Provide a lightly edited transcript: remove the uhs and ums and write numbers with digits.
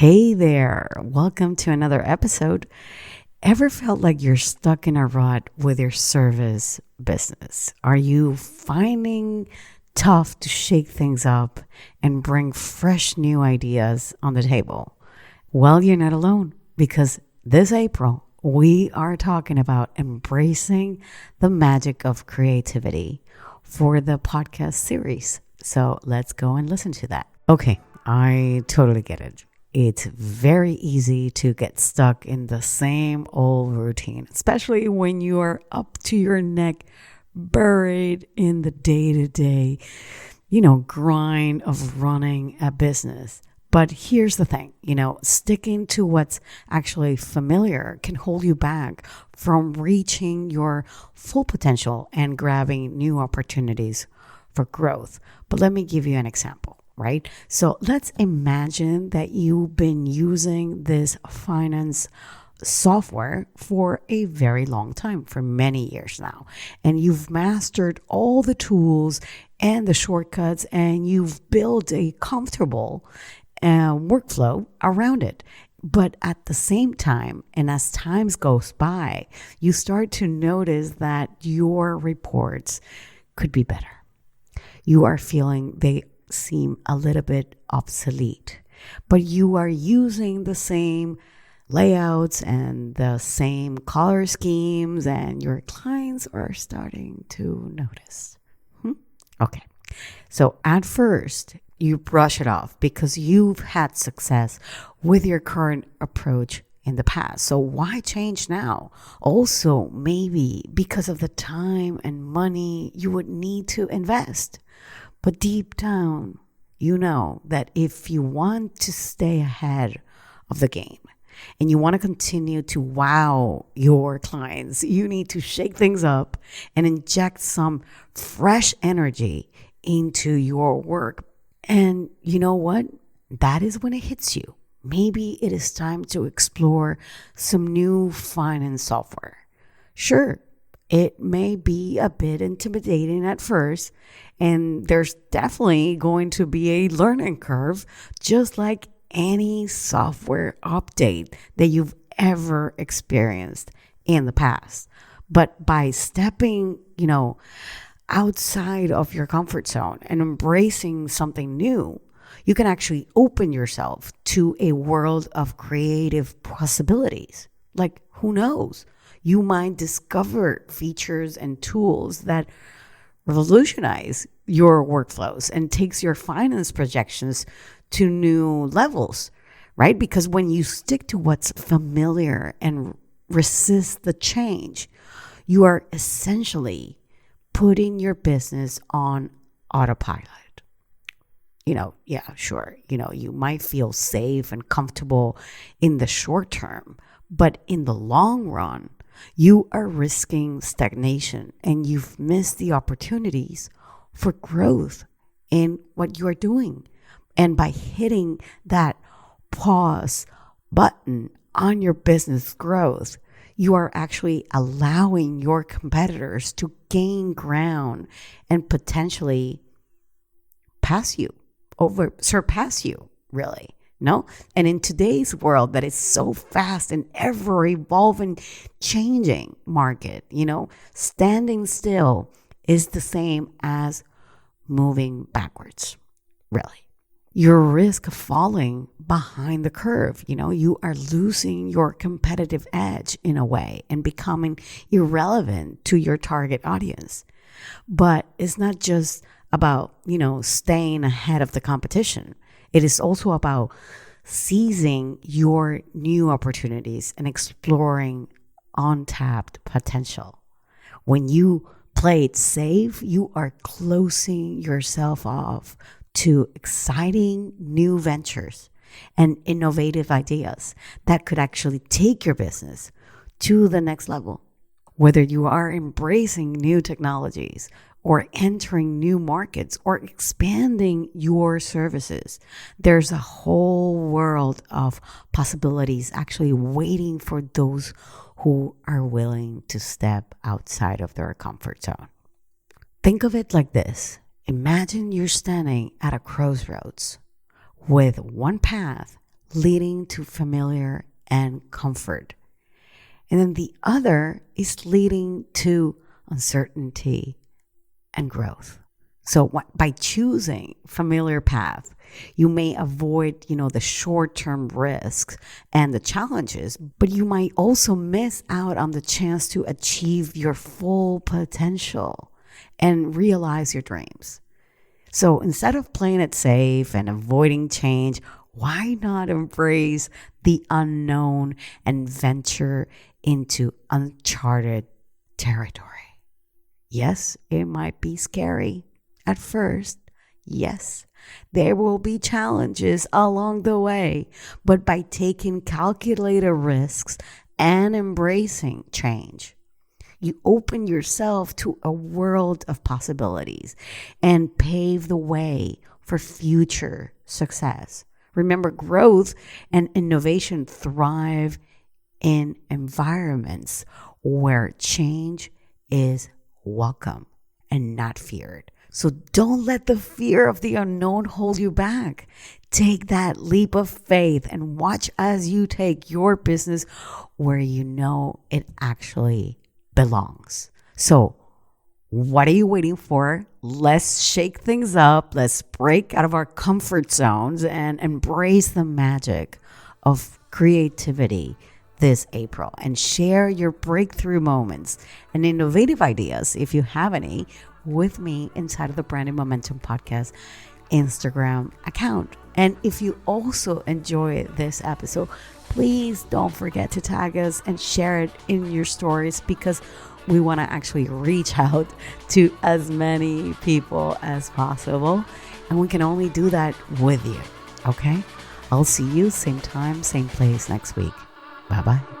Hey there, welcome to another episode. Ever felt like you're stuck in a rut with your service business? Are you finding tough to shake things up and bring fresh new ideas on the table? Well, you're not alone because this April we are talking about embracing the magic of creativity for the podcast series. So let's go and listen to that. Okay, I totally get it. It's very easy to get stuck in the same old routine, especially when you are up to your neck, buried in the day to day, grind of running a business. But here's the thing, sticking to what's actually familiar can hold you back from reaching your full potential and grabbing new opportunities for growth. But let me give you an example. Right? So let's imagine that you've been using this finance software for a very long time, for many years now, and you've mastered all the tools and the shortcuts, and you've built a comfortable workflow around it. But at the same time, and as times goes by, you start to notice that your reports could be better. You are feeling they seem a little bit obsolete, but you are using the same layouts and the same color schemes, and your clients are starting to notice. Okay. So at first, you brush it off because you've had success with your current approach in the past. So why change now? Also, maybe because of the time and money you would need to invest. But deep down, you know that if you want to stay ahead of the game and you want to continue to wow your clients, you need to shake things up and inject some fresh energy into your work. And you know what? That is when it hits you. Maybe it is time to explore some new finance software. Sure, it may be a bit intimidating at first, and there's definitely going to be a learning curve, just like any software update that you've ever experienced in the past. But by stepping, outside of your comfort zone and embracing something new, you can actually open yourself to a world of creative possibilities. Like, who knows? You might discover features and tools that revolutionize your workflows and takes your finance projections to new levels, right? Because when you stick to what's familiar and resist the change, you are essentially putting your business on autopilot. Sure, you might feel safe and comfortable in the short term, but in the long run, you are risking stagnation and you've missed the opportunities for growth in what you are doing. And by hitting that pause button on your business growth, you are actually allowing your competitors to gain ground and potentially surpass you, really. No? And in today's world that is so fast and ever evolving, changing market, standing still is the same as moving backwards, really. Your risk of falling behind the curve, you are losing your competitive edge in a way and becoming irrelevant to your target audience. But it's not just about, staying ahead of the competition. It is also about seizing your new opportunities and exploring untapped potential. When you play it safe, you are closing yourself off to exciting new ventures and innovative ideas that could actually take your business to the next level. Whether you are embracing new technologies or entering new markets or expanding your services, there's a whole world of possibilities actually waiting for those who are willing to step outside of their comfort zone. Think of it like this. Imagine you're standing at a crossroads with one path leading to familiar and comfort. And then the other is leading to uncertainty and growth. So by choosing familiar path, you may avoid, the short-term risks and the challenges, but you might also miss out on the chance to achieve your full potential and realize your dreams. So instead of playing it safe and avoiding change, why not embrace the unknown and venture into uncharted territory? Yes, it might be scary at first. Yes, there will be challenges along the way, but by taking calculated risks and embracing change, you open yourself to a world of possibilities and pave the way for future success. Remember, growth and innovation thrive in environments where change is welcome and not feared. So don't let the fear of the unknown hold you back. Take that leap of faith and watch as you take your business where you know it actually belongs. So what are you waiting for? Let's shake things up. Let's break out of our comfort zones and embrace the magic of creativity this April and share your breakthrough moments and innovative ideas, if you have any, with me inside of the Branding Momentum Podcast Instagram account. And if you also enjoy this episode, please don't forget to tag us and share it in your stories, because we want to actually reach out to as many people as possible. And we can only do that with you. Okay? I'll see you same time, same place next week. Bye-bye.